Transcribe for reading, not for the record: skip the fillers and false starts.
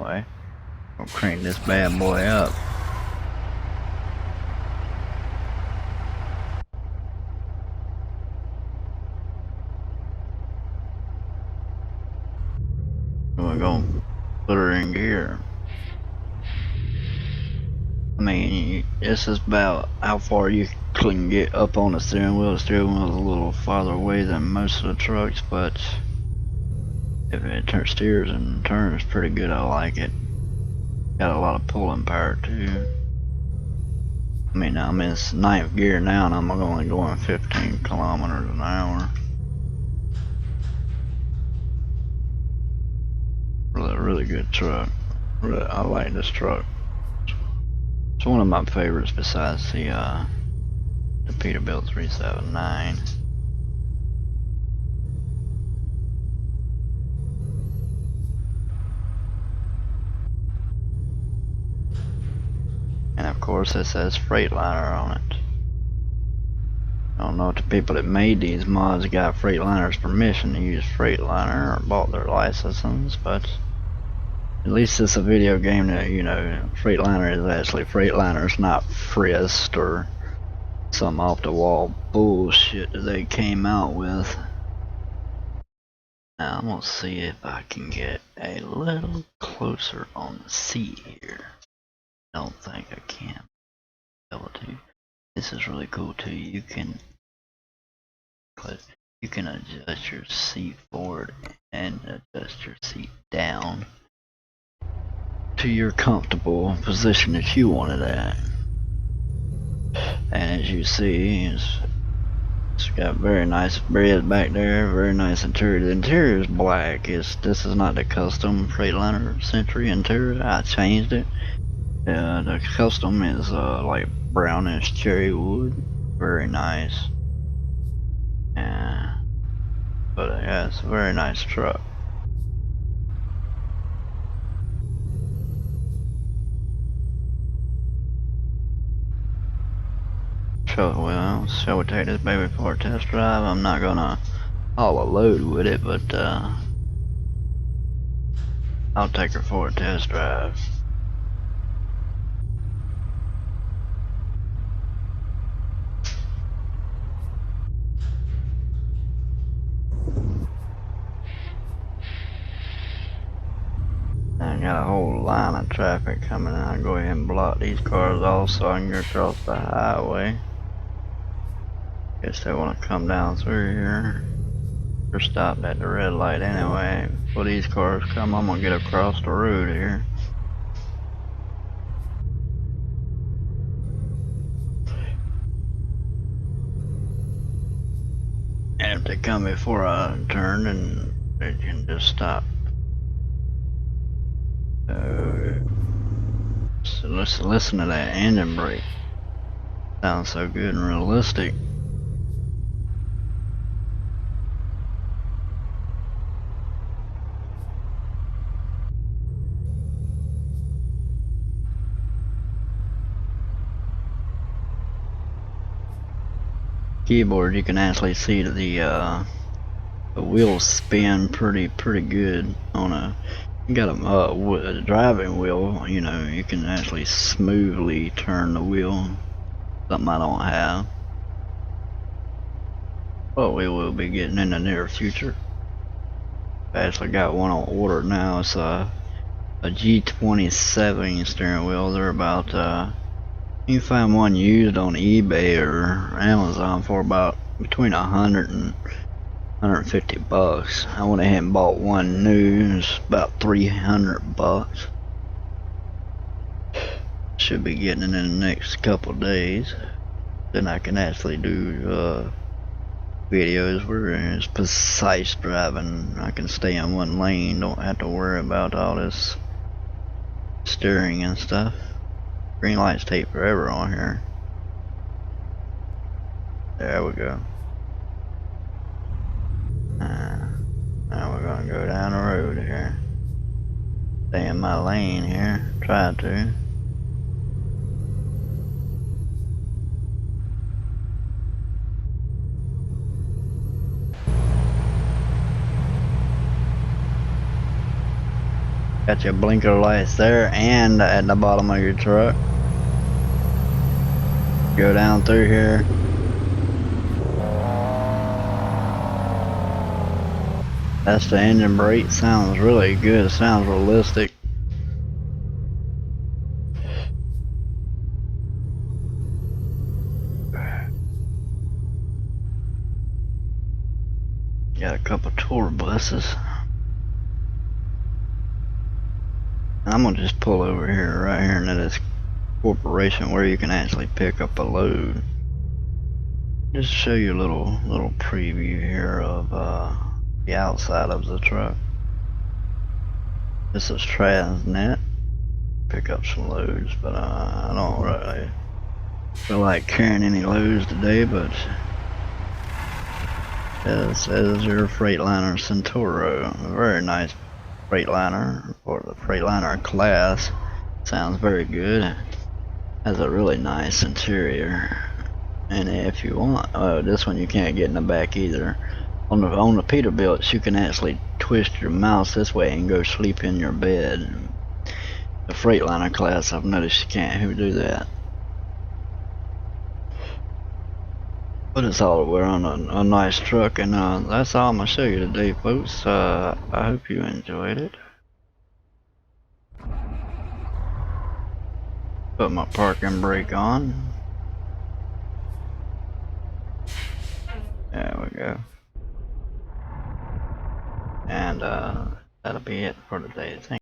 anyway. I'll crank this bad boy up. We're gonna put her in gear. I mean, this is about how far you can get up on the steering wheel. The steering wheel is a little farther away than most of the trucks, but if it steers and turns pretty good, I like it. Got a lot of pulling power too. I mean, I'm in ninth gear now, and I'm only going 15 kilometers an hour. Really good truck. I like this truck. It's one of my favorites besides the Peterbilt 379. And of course it says Freightliner on it. I don't know if the people that made these mods got Freightliner's permission to use Freightliner or bought their licenses, but at least it's a video game that, you know, Freightliner is actually Freightliner. It's not Frist or some off the wall bullshit that they came out with. Now I'm gonna see if I can get a little closer on the seat here. Don't think I can be able to. This is really cool too. You can adjust your seat forward and adjust your seat down to your comfortable position that you want it at. And as you see, it's got very nice bed back there, very nice interior. The interior is black. This is not the custom Freightliner Century interior. I changed it. The custom is like brownish cherry wood, very nice. But yeah, it's a very nice truck. Shall we take this baby for a test drive? I'm not gonna haul a load with it, but I'll take her for a test drive. I got a whole line of traffic coming in. I'll go ahead and block these cars off so I can get across the highway. Guess they want to come down through here. They're stopped at the red light anyway. Before these cars come, I'm gonna get across the road here. And if they come before I turn, then they can just stop. So let's listen to that engine brake. Sounds so good and realistic. Keyboard, you can actually see the wheels spin pretty good on a. You got a driving wheel, you know, you can actually smoothly turn the wheel. Something I don't have. But we will be getting in the near future. I actually got one on order now. It's a G27 steering wheel. They're about you can find one used on eBay or Amazon for about between 100 and 150 bucks. I went ahead and bought one new. It's about 300 bucks. Should be getting it in the next couple days. Then I can actually do videos where it's precise driving. I can stay in one lane, don't have to worry about all this steering and stuff. Green lights take forever on here. There we go. Now we're gonna go down the road here. Stay in my lane here. Try to. Got your blinker lights there and at the bottom of your truck. Go down through here. That's the engine brake. Sounds really good. Sounds realistic. Got a couple tour buses. I'm gonna just pull over here, right here into this corporation where you can actually pick up a load. Just show you a little preview here of the outside of the truck. This is Transnet. Pick up some loads, but I don't really feel like carrying any loads today, but this is your Freightliner Centauro. A very nice Freightliner for the Freightliner class. Sounds very good. Has a really nice interior. And if you want, this one you can't get in the back either. On the Peterbilts, you can actually twist your mouse this way and go sleep in your bed. The Freightliner class, I've noticed you can't do that. But it's all we're on a nice truck, and that's all I'm gonna show you today, folks. I hope you enjoyed it. Put my parking brake on. There we go. And that'll be it for today. Thank